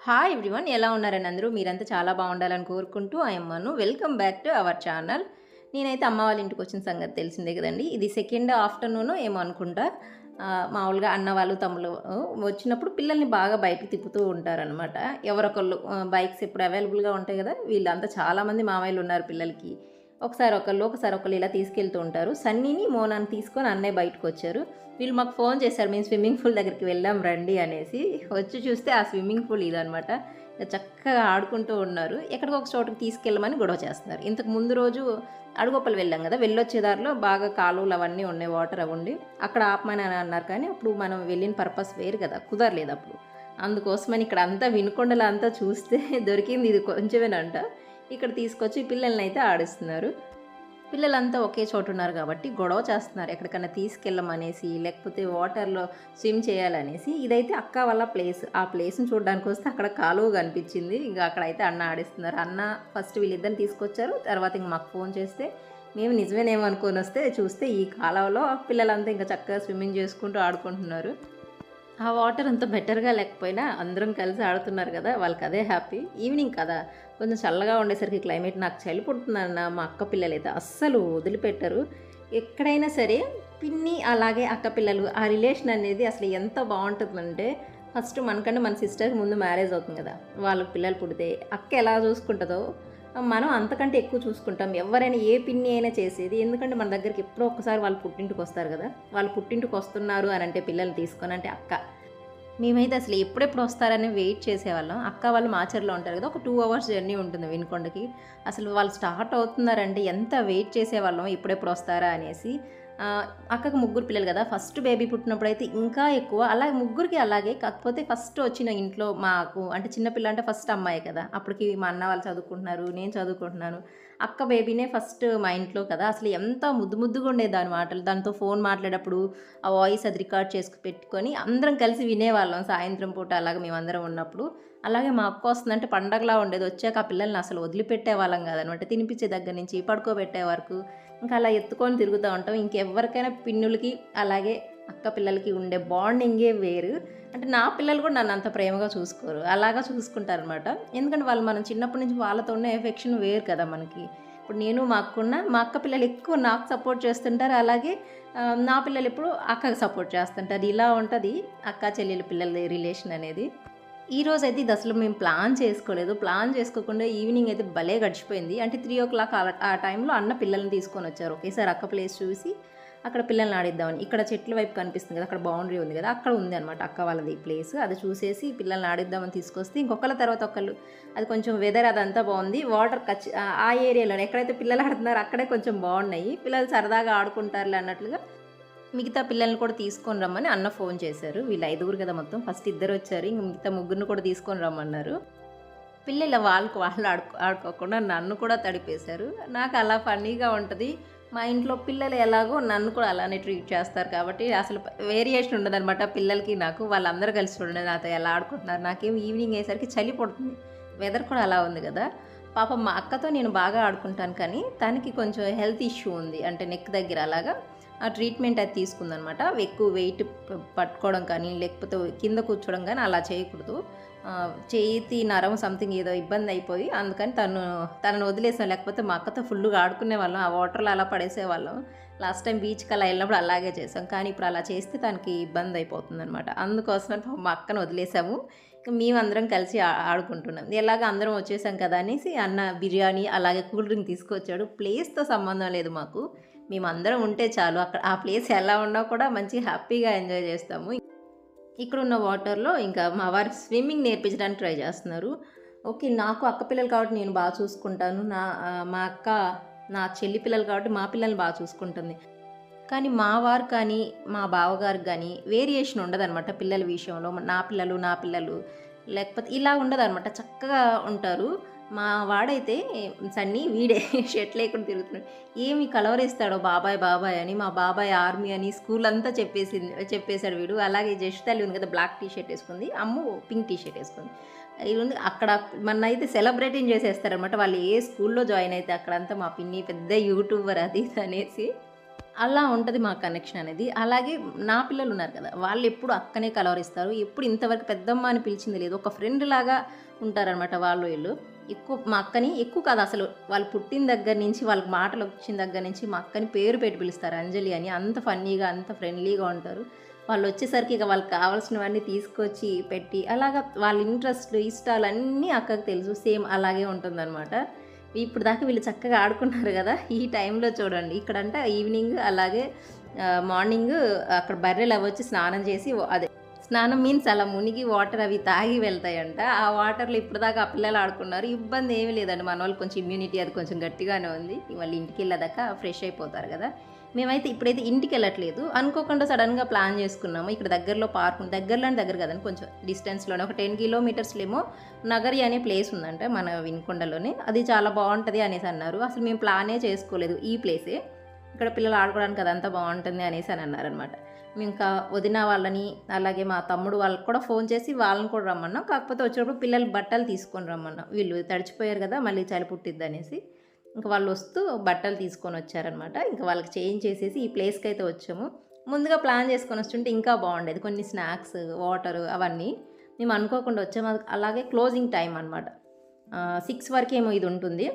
Hi everyone, ఎలా ఉన్నారని అందరూ మీరంతా చాలా బాగుండాలని కోరుకుంటూ అమ్మను welcome back to our channel. నేనైతే అమ్మ వాళ్ళ ఇంటికి వచ్చిన సంగతి తెలిసిందే కదండి. ఇది సెకండ్ ఆఫ్టర్నూన్ ఏమో అనుకుంటా. మామూలుగా అన్న వాళ్ళు తమ్ముళ్ళు వచ్చినప్పుడు పిల్లల్ని బాగా బయటకు తిప్పుతూ ఉంటారనమాట. ఎవరొకళ్ళు బైక్స్ ఎప్పుడు అవైలబుల్గా ఉంటాయి కదా, వీళ్ళంతా చాలామంది మామయ్యలు ఉన్నారు పిల్లలకి. ఒకసారి ఒకళ్ళు ఇలా తీసుకెళ్తూ ఉంటారు. సన్నీని మోనాన్ని తీసుకొని అన్నయ్య బయటకు వచ్చారు. వీళ్ళు మాకు ఫోన్ చేశారు, మేము స్విమ్మింగ్ పూల్ దగ్గరికి వెళ్ళాం రండి అనేసి. వచ్చి చూస్తే ఆ స్విమ్మింగ్ పూల్ ఇదనమాట. చక్కగా ఆడుకుంటూ ఉన్నారు. ఎక్కడికో ఒక చోటుకి తీసుకెళ్ళమని గొడవ చేస్తున్నారు. ఇంతకు ముందు రోజు అడుగొప్పలు వెళ్ళాం కదా, వెళ్ళొచ్చే దారిలో బాగా కాలువలు అవన్నీ ఉన్నాయి, వాటర్ అవి ఉండి అక్కడ ఆపమని అని అన్నారు. కానీ అప్పుడు మనం వెళ్ళిన పర్పస్ వేరు కదా, కుదరలేదు అప్పుడు. అందుకోసమని ఇక్కడ అంతా వినుకొండలు అంతా చూస్తే దొరికింది ఇది కొంచెమేనంట. ఇక్కడ తీసుకొచ్చి పిల్లల్ని అయితే ఆడిస్తున్నారు. పిల్లలంతా ఒకే చోటు ఉన్నారు కాబట్టి గొడవ చేస్తున్నారు, ఎక్కడికన్నా తీసుకెళ్ళమనేసి, లేకపోతే వాటర్లో స్విమ్ చేయాలనేసి. ఇదైతే అక్క వాళ్ళ ప్లేస్. ఆ ప్లేస్ని చూడడానికి వస్తే అక్కడ కాలువ కనిపించింది. ఇంకా అక్కడైతే అన్న ఆడిస్తున్నారు. అన్న ఫస్ట్ వీళ్ళిద్దరిని తీసుకొచ్చారు. తర్వాత ఇంక మాకు ఫోన్ చేస్తే మేము నిజమేనేమో అనుకొని వస్తే చూస్తే ఈ కాలువలో పిల్లలంతా ఇంకా చక్కగా స్విమ్మింగ్ చేసుకుంటూ ఆడుకుంటున్నారు. ఆ వాటర్ అంత బెటర్గా లేకపోయినా అందరం కలిసి ఆడుతున్నారు కదా, వాళ్ళకి అదే హ్యాపీ. ఈవినింగ్ కదా, కొంచెం చల్లగా ఉండేసరికి క్లైమేట్ నాకు చలి పుడుతుందన్న మా అక్క పిల్లలైతే అస్సలు వదిలిపెట్టరు. ఎక్కడైనా సరే పిన్ని అలాగే అక్క పిల్లలు ఆ రిలేషన్ అనేది అసలు ఎంత బాగుంటుందంటే, ఫస్ట్ మనకంటే మన సిస్టర్కి ముందు మ్యారేజ్ అవుతుంది కదా, వాళ్ళకి పిల్లలు పుడితే అక్క ఎలా చూసుకుంటుందో మనం అంతకంటే ఎక్కువ చూసుకుంటాం. ఎవరైనా ఏ పిన్ని అయినా చేసేది. ఎందుకంటే మన దగ్గరికి ఎప్పుడో ఒక్కసారి వాళ్ళు పుట్టింటికి వస్తారు కదా, వాళ్ళు పుట్టింటికి వస్తున్నారు అని అంటే పిల్లల్ని తీసుకొని అంటే అక్క. మేమైతే అసలు ఎప్పుడెప్పుడు వస్తారని వెయిట్ చేసేవాళ్ళం. అక్క వాళ్ళు మాచర్లో ఉంటారు కదా, ఒక 2 అవర్స్ జర్నీ ఉంటుంది వినుకొండకి. అసలు వాళ్ళు స్టార్ట్ అవుతున్నారంటే ఎంత వెయిట్ చేసేవాళ్ళం ఎప్పుడెప్పుడు వస్తారా అనేసి. అక్కకు ముగ్గురు పిల్లలు కదా, ఫస్ట్ బేబీ పుట్టినప్పుడైతే ఇంకా ఎక్కువ. అలాగే ముగ్గురికి అలాగే. కాకపోతే ఫస్ట్ వచ్చిన ఇంట్లో మాకు అంటే చిన్నపిల్ల అంటే ఫస్ట్ అమ్మాయి కదా, అప్పటికి మా అన్న వాళ్ళు చదువుకుంటున్నారు, నేను చదువుకుంటున్నాను. అక్క బేబీనే ఫస్ట్ మా ఇంట్లో కదా, అసలు ఎంత ముద్దు ముద్దుగా ఉండేది దాని మాటలు. దాంతో ఫోన్ మాట్లాడేటప్పుడు ఆ వాయిస్ అది రికార్డ్ చేసుకు పెట్టుకొని అందరం కలిసి వినేవాళ్ళం సాయంత్రం పూట అలాగే మేమందరం ఉన్నప్పుడు. అలాగే మా అక్క వస్తుందంటే పండగలా ఉండేది. వచ్చాక ఆ పిల్లల్ని అసలు వదిలిపెట్టే వాళ్ళం కాదనమాట. తినిపించే దగ్గర నుంచి పడుకోబెట్టే వరకు ఇంకా అలా ఎత్తుకొని తిరుగుతూ ఉంటాం. ఇంకెవరికైనా పిన్నులకి అలాగే అక్క పిల్లలకి ఉండే బాండింగే వేరు. అంటే నా పిల్లలు కూడా నన్ను అంత ప్రేమగా చూసుకోరు, అలాగా చూసుకుంటారనమాట. ఎందుకంటే వాళ్ళు మనం చిన్నప్పటి నుంచి వాళ్ళతో ఉన్న ఎఫెక్షన్ వేరు కదా మనకి. ఇప్పుడు నేను మా అక్క పిల్లలు ఎక్కువ నాకు సపోర్ట్ చేస్తుంటారు. అలాగే నా పిల్లలు ఎప్పుడు అక్కకి సపోర్ట్ చేస్తుంటారు. ఇలా ఉంటుంది అక్క చెల్లెల పిల్లల రిలేషన్ అనేది. ఈరోజైతే ఇది అసలు మేము ప్లాన్ చేసుకోలేదు. ప్లాన్ చేసుకోకుండా ఈవినింగ్ అయితే భలే గడిచిపోయింది. అంటే 3:00 ఆ టైంలో అన్న పిల్లల్ని తీసుకొని వచ్చారు. ఒకేసారి అక్క ప్లేస్ చూసి అక్కడ పిల్లల్ని ఆడిద్దామని. ఇక్కడ చెట్ల వైపు కనిపిస్తుంది కదా, అక్కడ బౌండరీ ఉంది కదా, అక్కడ ఉంది అనమాట అక్క వాళ్ళది ప్లేస్. అది చూసేసి పిల్లల్ని ఆడిద్దామని తీసుకొస్తే ఇంకొకళ్ళ తర్వాత ఒకళ్ళు. అది కొంచెం వెదర్ అదంతా బాగుంది. వాటర్ ఆ ఏరియాలోనే ఎక్కడైతే పిల్లలు ఆడుతున్నారో అక్కడే కొంచెం బాగున్నాయి. పిల్లలు సరదాగా ఆడుకుంటారులే అన్నట్లుగా మిగతా పిల్లల్ని కూడా తీసుకొని రమ్మని అన్న ఫోన్ చేశారు. వీళ్ళు 5గురు కదా మొత్తం. ఫస్ట్ ఇద్దరు వచ్చారు, ఇంక మిగతా ముగ్గురిని కూడా తీసుకొని రమ్మన్నారు. పిల్లలు వాళ్ళకు వాళ్ళు ఆడుకోకుండా నన్ను కూడా తడిపేశారు. నాకు అలా ఫన్నీగా ఉంటుంది. మా ఇంట్లో పిల్లలు ఎలాగో నన్ను కూడా అలానే ట్రీట్ చేస్తారు కాబట్టి అసలు వేరియేషన్ ఉండదనమాట పిల్లలకి నాకు. వాళ్ళందరూ కలిసి చూడండి నాతో ఎలా ఆడుకుంటున్నారు. నాకేం ఈవినింగ్ అయ్యేసరికి చలి పడుతుంది. వెదర్ కూడా అలా ఉంది కదా. పాపం మా అక్కతో నేను బాగా ఆడుకుంటాను, కానీ తనకి కొంచెం హెల్త్ ఇష్యూ ఉంది. అంటే నెక్ దగ్గర అలాగా ఆ ట్రీట్మెంట్ అది తీసుకుందనమాట. ఎక్కువ వెయిట్ పట్టుకోవడం కానీ లేకపోతే కింద కూర్చోవడం కానీ అలా చేయకూడదు. చేతి నరం సంథింగ్ ఏదో ఇబ్బంది అయిపోయి అందుకని తనను వదిలేసాం. లేకపోతే మా అక్కతో ఫుల్గా ఆడుకునే వాళ్ళం, ఆ వాటర్లో అలా పడేసేవాళ్ళం. లాస్ట్ టైం బీచ్కి అలా వెళ్ళినప్పుడు అలాగే చేసాం. కానీ ఇప్పుడు అలా చేస్తే తనకి ఇబ్బంది అయిపోతుంది అనమాట. అందుకోసమని మా అక్కను వదిలేసాము. మేమందరం కలిసి ఆడుకుంటున్నాం. ఎలాగ అందరం వచ్చేసాం కదా అనేసి అన్న బిర్యానీ అలాగే కూల్ డ్రింక్ తీసుకొచ్చాడు. ప్లేస్తో సంబంధం లేదు మాకు, మేమందరం ఉంటే చాలు. అక్కడ ఆ ప్లేస్ ఎలా ఉన్నా కూడా మంచి హ్యాపీగా ఎంజాయ్ చేస్తాము. ఇక్కడున్న వాటర్లో ఇంకా మా వారు స్విమ్మింగ్ నేర్పించడానికి ట్రై చేస్తున్నారు. ఓకే, నాకు అక్క పిల్లలు కాబట్టి నేను బాగా చూసుకుంటాను. మా అక్క నా చెల్లి పిల్లలు కాబట్టి మా పిల్లల్ని బాగా చూసుకుంటుంది. కానీ మా వారు కానీ మా బావగారికి కానీ వేరియేషన్ ఉండదనమాట పిల్లల విషయంలో. నా పిల్లలు లేకపోతే ఇలా ఉండదనమాట, చక్కగా ఉంటారు. మా వాడైతే సన్నీ వీడే షర్ట్ లేకుండా తిరుగుతున్నాడు. ఏమి కలవరేస్తాడో బాబాయ్ బాబాయ్ అని. మా బాబాయ్ ఆర్మీ అని స్కూల్ అంతా చెప్పేశాడు వీడు. అలాగే జస్ట్ తల్లి ఉంది కదా, బ్లాక్ టీ షర్ట్ వేసుకుంది, అమ్ము పింక్ టీ షర్ట్ వేసుకుంది. ఇది ఉంది అక్కడ. అయితే సెలబ్రేటింగ్ చేసేస్తారనమాట వాళ్ళు ఏ స్కూల్లో జాయిన్ అయితే అక్కడంతా. మా పిన్ని పెద్ద యూట్యూబర్ అది ఇది అనేసి అలా ఉంటది మా కనెక్షన్ అనేది. అలాగే నా పిల్లలున్నారు కదా! వాళ్ళెప్పుడు అక్కనే కలవరిస్తారు. ఎప్పుడు ఇంతవరకు పెద్దమ్మ అని పిలిచింది లేదు. ఒక ఫ్రెండ్‌లాగా ఉంటారనమాట వాళ్ళు ఈళ్ళు. మా అక్కని ఎక్కువ కాదు అసలు. వాళ్ళు పుట్టిన దగ్గర నుంచి, వాళ్ళకి మాటలొచ్చిన దగ్గర నుంచి మా అక్కని పేరు పెట్టి పిలుస్తారు అంజలి అని. అంత ఫన్నీగా, అంత ఫ్రెండ్లీగా ఉంటారు. వాళ్ళొచ్చేసరికి ఇక వాళ్ళకి కావాల్సినవన్నీ తీసుకొచ్చి పెట్టి, అలాగా వాళ్ళ ఇంట్రెస్ట్‌లు, ఇష్టాలన్నీ అక్కకి తెలుసు. సేమ్ అలాగే ఉంటుందనమాట. ఇప్పుడు దాకా వీళ్ళు చక్కగా ఆడుకున్నారు గదా! ఈ టైంలో చూడండి ఇక్కడంట ఈవినింగ్ అలాగే మార్నింగ్ అక్కడ బర్రెలవొచ్చి స్నానం చేసి అదే స్నానం మీన్స్ అలా మునిగి వాటర్ అవి తాగి వెళ్తాయంట. ఆ వాటర్‌లో ఇప్పటిదాకా ఆ పిల్లలు ఆడుకున్నారు. ఇబ్బంది ఏమీ లేదండి. మనోళ్ళు కొంచెం ఇమ్యూనిటీ అది కొంచెం గట్టిగానే ఉంది. మళ్ళీ ఇంటికెళ్ళేదాకా ఫ్రెష్ అయిపోతారు గదా! మేమైతే ఇప్పుడైతే ఇంటికెళ్ళట్లేదు. అనుకోకుండా సడెన్‌గా ప్లాన్ చేసుకున్నాము. ఇక్కడ దగ్గరలో పార్క్ ఉంది. దగ్గరలో అంటే దగ్గర కాదండి. కొంచెం డిస్టెన్స్‌లోనే ఒక 10 కిలోమీటర్స్‌లో ఏమో నగరి అనే ప్లేస్ ఉందంట మన వినుకొండలోనే. అది చాలా బావుంటది అనేసి అన్నారు. అసలు మేము ప్లానే చేసుకోలేదు. ఈ ప్లేసే. ఇక్కడ పిల్లలు ఆడుకోవడానికి అదంతా బావుంటుంది అనేసి అని అన్నారనమాట. మేము ఇంకా వదిన వాళ్ళని, అలాగే మా తమ్ముడు వాళ్ళకి కూడా ఫోన్ చేసి వాళ్ళని కూడా రమ్మన్నాం. కాకపోతే వచ్చేటప్పుడు పిల్లలు బట్టలు తీసుకొని రమ్మన్నాం. వీళ్ళు తడిచిపోయారు కదా! మళ్ళీ చలి పుట్టిద్దనేసి. ఇంక వాళ్ళొస్తూ బట్టలు తీసుకొనొచ్చారనమాట. ఇంక వాళ్ళకి చేంజ్ చేసేసి ఈ ప్లేస్‌కైతే వచ్చాము. ముందుగా ప్లాన్ చేసుకొనొచ్చుంటే ఇంకా బావుండేది. కొన్ని స్నాక్స్, వాటరు అవన్నీ. మేము అనుకోకుండా వచ్చాము. అలాగే క్లోజింగ్ టైమ్ అనమాట. 6 వరకేమో ఇదుంటుంది.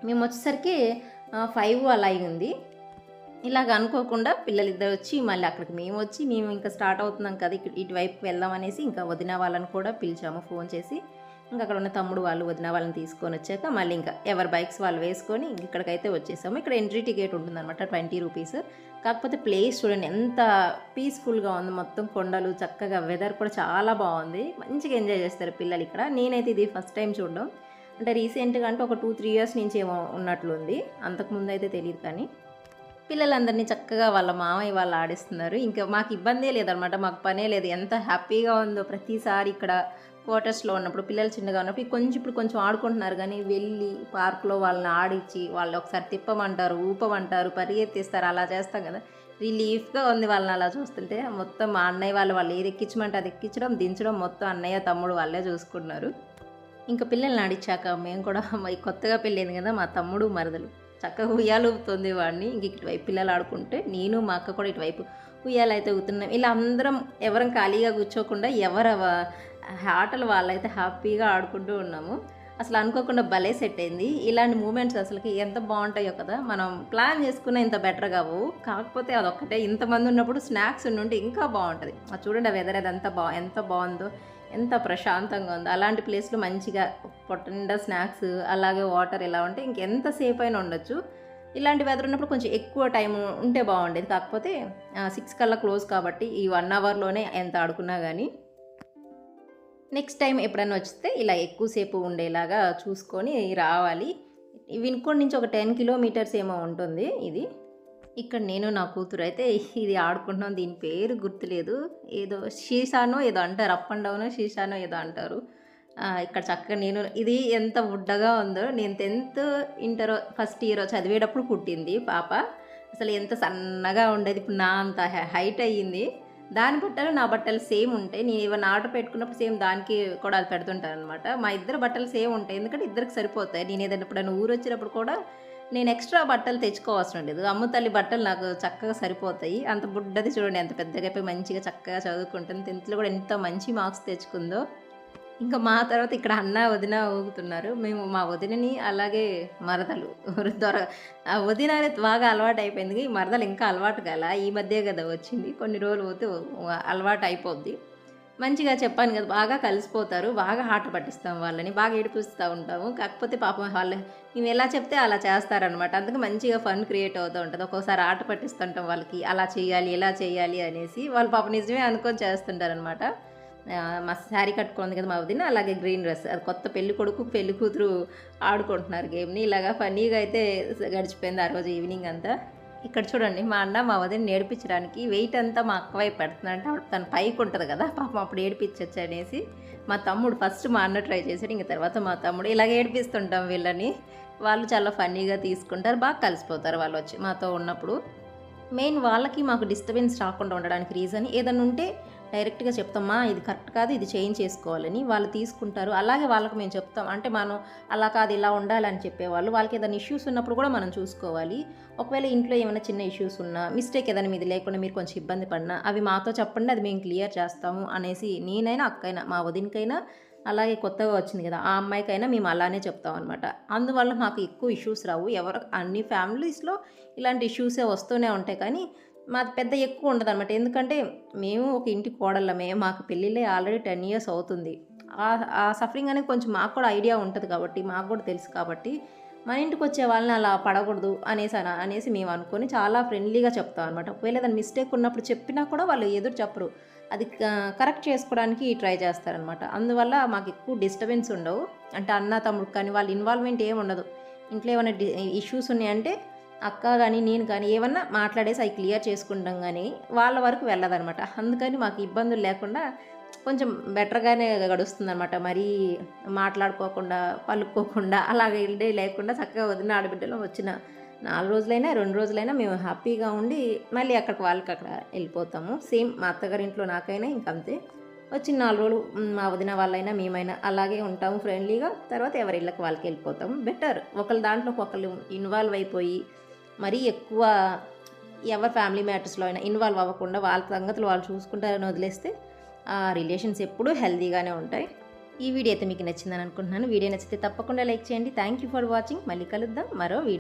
మేమొచ్చేసరికి 5 అలా అయింది. ఇలాగ అనుకోకుండా పిల్లలిద్దరొచ్చి మళ్ళీ అక్కడికి మేమొచ్చి మేము ఇంకా స్టార్ట్ అవుతున్నాం కదా! ఇటువైపు వెళ్దాం అనేసి ఇంకా వదిన వాళ్ళని కూడా పిలిచాము ఫోన్ చేసి. ఇంక అక్కడ ఉన్న తమ్ముడు వాళ్ళు, వదిన వాళ్ళని తీసుకొనొచ్చాక మళ్ళీ ఇంకా ఎవరి బైక్స్ వాళ్ళు వేసుకొని ఇక్కడికైతే వచ్చేసాము. ఇక్కడ ఎంట్రీ టికెట్ ఉంటుందనమాట 20 రూపీస్. కాకపోతే ప్లేస్ చూడండి ఎంత పీస్‌ఫుల్‌గా ఉంది. మొత్తం కొండలు చక్కగా వెదర్ కూడా చాలా బావుంది. మంచిగా ఎంజాయ్ చేస్తారు పిల్లలు ఇక్కడ. నేనైతే ఇది ఫస్ట్ టైం చూడడం. అంటే రీసెంట్‌గా అంటే ఒక 2, 3 ఇయర్స్ నుంచేమో ఉన్నట్లుంది. అంతకుముందయితే తెలీదు కానీ. పిల్లలందరినీ చక్కగా వాళ్ళ మామయ్య వాళ్ళు ఆడిస్తున్నారు. ఇంకా మాకు ఇబ్బందే లేదనమాట. మాకు పనే లేదు. ఎంత హ్యాపీగా ఉందో ప్రతిసారి ఇక్కడ క్వార్టర్స్‌లో ఉన్నప్పుడు పిల్లలు చిన్నగా ఉన్నప్పుడు ఇప్పుడు కొంచెం ఆడుకుంటున్నారు గానీ, వెళ్ళి పార్క్‌లో వాళ్ళని ఆడిచ్చి, వాళ్ళు ఒకసారి తిప్పమంటారు, ఊపమంటారు, పరిగెత్తిస్తారు అలా చేస్తాం కదా! రిలీఫ్‌గా ఉంది వాళ్ళని అలా చూస్తుంటే. మొత్తం మా అన్నయ్య వాళ్ళు ఏది ఎక్కించమంటే అది ఎక్కించడం, దించడం మొత్తం అన్నయ్య, తమ్ముడు వాళ్ళే చూసుకుంటున్నారు. ఇంక పిల్లల్ని ఆడిచ్చాక మేము కూడా కొత్తగా పెళ్ళయింది కదా! మా తమ్ముడు, మరదలు చక్కగా ఉయ్యాలూపుతుంది వాడిని. ఇంక ఇటువైపు పిల్లలు ఆడుకుంటే, నేను మా అక్క కూడా ఇటువైపు ఉయ్యాలైతే ఊగుతున్నాం. ఇలా అందరం ఎవరం ఖాళీగా కూర్చోకుండా ఆటలు వాళ్ళైతే హ్యాపీగా ఆడుకుంటూ ఉన్నాము. అసలు అనుకోకుండా భలే సెట్ అయింది. ఇలాంటి మూమెంట్స్ అసలకి ఎంత బావుంటాయో కదా! మనం ప్లాన్ చేసుకున్న ఇంత బెటర్‌గా అవ్వవు. కాకపోతే అదొక్కటే ఇంతమంది ఉన్నప్పుడు స్నాక్స్ ఉండుంటే ఇంకా బావుంటది. చూడండి ఆ వెదర్ అదంతా ఎంత బావుందో, ఎంత ప్రశాంతంగా ఉందో. అలాంటి ప్లేస్‌లో మంచిగా పొట్ట నిండా స్నాక్స్, అలాగే వాటర్ ఇలా ఉంటే ఇంకెంత సేపయినా ఉండొచ్చు. ఇలాంటి వెదర్ ఉన్నప్పుడు కొంచెం ఎక్కువ టైం ఉంటే బావుండేది. కాకపోతే 6 కల్లా క్లోజ్ కాబట్టి ఈ 1 అవర్‌లోనే ఎంత ఆడుకున్నా గానీ నెక్స్ట్ టైం ఎప్పుడైనా వస్తే ఇలా ఎక్కువ సేపు ఉండేలాగా చూసుకొని రావాలి. వినుకొండ నుంచి ఒక 10 కిలోమీటర్స్ ఏమో ఉంటుంది ఇది. ఇక్కడ నేను నా కూతురైతే ఇది ఆడుకుంటున్నాం. దీని పేరు గుర్తులేదు. ఏదో షీషానో ఏదో అంటారు. అప్ అండ్ డౌనో, షీషానో ఏదో అంటారు. ఇక్కడ చక్కగా ఇది ఎంత బుడ్డగా ఉందో. నేను 10థ్, ఇంటరో ఫస్ట్ ఇయరో చదివేటప్పుడు పుట్టింది పాప. అసలు ఎంత సన్నగా ఉండేది. ఇప్పుడు నా అంత హైట్ అయ్యింది. దాని బట్టలు, నా బట్టలు సేమ్ ఉంటాయి. నేను ఏవన్నా ఆర్డర్ పెట్టుకున్నప్పుడు సేమ్ దానికి కూడా అది పెడుతుంటాననమాట. మా ఇద్దరి బట్టలు సేమ్ ఉంటాయి. ఎందుకంటే ఇద్దరికి సరిపోతాయి. నేను ఏదైనా ఎప్పుడైనా ఊరొచ్చినప్పుడు కూడా నేను ఎక్స్ట్రా బట్టలు తెచ్చుకోవసరం లేదు. అమ్మ తల్లి బట్టలు నాకు చక్కగా సరిపోతాయి. అంత బుడ్డది చూడండి ఎంత పెద్దగా అయిపోయి మంచిగా చక్కగా చదువుకుంటుంది. 10థ్‌లో కూడా ఎంత మంచి మార్క్స్ తెచ్చుకుందో. ఇంకా మా తర్వాత ఇక్కడ అన్న, వదిన ఊగుతున్నారు. మేము మా వదినని అలాగే మరదలు ఆ వదిన అనేది బాగా అలవాటయిపోయింది. ఈ మరదలు ఇంకా అలవాటు కాలా. ఈ మధ్యే కదా వచ్చింది. కొన్ని రోజులు పోతే అలవాటు అయిపోద్ది. మంచిగా చెప్పాను కదా! బాగా కలిసిపోతారు. బాగా ఆట పట్టిస్తాం వాళ్ళని. బాగా ఏడిపిస్తూ ఉంటాము. కాకపోతే పాపం మేము ఎలా చెప్తే అలా చేస్తారనమాట. అందుకే మంచిగా ఫన్ క్రియేట్ అవుతూ ఉంటది. ఒక్కోసారి ఆట పట్టిస్తుంటాం వాళ్ళకి. అలా చేయాలి, ఇలా చేయాలి అనేసి. వాళ్ళు పాపం నిజమే అనుకోని చేస్తుంటారనమాట. మా శారీ కట్టుకుంది కదా మా వదిన, అలాగే గ్రీన్ డ్రెస్. అది కొత్త పెళ్ళికొడుకు, పెళ్ళికూతురు ఆడుకుంటున్నారు గేమ్‌ని. ఇలాగా ఫన్నీగా అయితే గడిచిపోయింది ఆ రోజు ఈవినింగ్ అంతా. ఇక్కడ చూడండి మా అన్న, మా వదినని ఏడిపించడానికి వెయిట్ అంతా మా అక్క వైపు పెడుతున్నాడంటే తను పైకి ఉంటుంది కదా! పాపం అప్పుడు ఏడిపించొచ్చు అనేసి మా తమ్ముడు ఫస్ట్ మా అన్న ట్రై చేసాడు. ఇంక తర్వాత మా తమ్ముడు. ఇలాగ ఏడిపిస్తుంటాం వీళ్ళని. వాళ్ళు చాలా ఫన్నీగా తీసుకుంటారు. బాగా కలిసిపోతారు వాళ్ళొచ్చి మాతో ఉన్నప్పుడు. మెయిన్ వాళ్ళకి మాకు డిస్టర్బెన్స్ రాకుండా ఉండడానికి రీజన్ ఏదైనా ఉంటే డైరెక్ట్గా చెప్తామా ఇది కరెక్ట్ కాదు, ఇది చేంజ్ చేసుకోవాలని. వాళ్ళు తీసుకుంటారు. అలాగే వాళ్ళకి మేము చెప్తాం. అంటే మనం అలా కాదు ఇలా ఉండాలని చెప్పేవాళ్ళు. వాళ్ళకి ఏదైనా ఇష్యూస్ ఉన్నప్పుడు కూడా మనం చూసుకోవాలి. ఒకవేళ ఇంట్లో ఏమైనా చిన్న ఇష్యూస్ ఉన్నా, మిస్టేక్ ఏదైనా మీది లేకుండా మీరు కొంచెం ఇబ్బంది పడినా అవి మాతో చెప్పండి, అది మేము క్లియర్ చేస్తాము అనేసి నేనైనా అక్కైనా మా వదినకైనా అలాగే కొత్తగా వచ్చింది కదా ఆ అమ్మాయికైనా మేము అలానే చెప్తాం అనమాట. అందువల్ల మాకు ఎక్కువ ఇష్యూస్ రావు. అన్ని ఫ్యామిలీస్లో ఇలాంటి ఇష్యూసే వస్తూనే ఉంటాయి, కానీ మాది పెద్ద ఎక్కువ ఉండదనమాట. ఎందుకంటే మేము ఒక ఇంటి కోడళ్ళమే. మాకు పెళ్ళిళ్ళే ఆల్రెడీ 10 ఇయర్స్ అవుతుంది. ఆ సఫరింగ్ అనేది కొంచెం మాకు కూడా ఐడియా ఉంటుంది కాబట్టి, మాకు కూడా తెలుసు కాబట్టి, మన ఇంటికి వచ్చే వాళ్ళని అలా పడకూడదు అనేసి మేము అనుకొని చాలా ఫ్రెండ్లీగా చెప్తాం అనమాట. ఒకవేళ ఏదైనా మిస్టేక్ ఉన్నప్పుడు చెప్పినా కూడా వాళ్ళు ఎదురు చెప్పరు. అది కరెక్ట్ చేసుకోవడానికి ట్రై చేస్తారనమాట. అందువల్ల మాకు ఎక్కువ డిస్టర్బెన్స్ ఉండవు. అంటే అన్న తమ్ముడు కానీ వాళ్ళ ఇన్వాల్వ్మెంట్ ఏమి ఉండదు. ఇంట్లో ఏమైనా ఇష్యూస్ ఉన్నాయంటే అక్క కానీ నేను కానీ ఏమన్నా మాట్లాడేసి అవి క్లియర్ చేసుకుంటాం, కానీ వాళ్ళ వరకు వెళ్ళదనమాట. అందుకని మాకు ఇబ్బందులు లేకుండా కొంచెం బెటర్గానే గడుస్తుందనమాట. మరీ మాట్లాడుకోకుండా పలుక్కోకుండా అలాగే ఇల్డే లేకుండా చక్కగా వదిన ఆడబిడ్డలో వచ్చిన 4 రోజులైనా 2 రోజులైనా మేము హ్యాపీగా ఉండి మళ్ళీ అక్కడికి వాళ్ళకి అక్కడ వెళ్ళిపోతాము. సేమ్ మా అత్తగారింట్లో నాకైనా ఇంకంతే. వచ్చిన 4 రోజులు మా వదిన వాళ్ళైనా మేమైనా అలాగే ఉంటాము ఫ్రెండ్లీగా. తర్వాత ఎవరి ఇళ్ళకి వాళ్ళకి వెళ్ళిపోతాము. బెటర్ ఒకళ్ళ దాంట్లో ఒకళ్ళు ఇన్వాల్వ్ అయిపోయి మరీ ఎక్కువ ఎవరి ఫ్యామిలీ మ్యాటర్స్లో అయినా ఇన్వాల్వ్ అవ్వకుండా వాళ్ళ సంగతులు వాళ్ళు చూసుకుంటారని వదిలేస్తే ఆ రిలేషన్స్ ఎప్పుడూ హెల్తీగానే ఉంటాయి. ఈ వీడియో అయితే మీకు నచ్చిందని అనుకుంటున్నాను. వీడియో నచ్చితే తప్పకుండా లైక్ చేయండి. Thank you for watching. మళ్ళీ కలుద్దాం మరో వీడియో.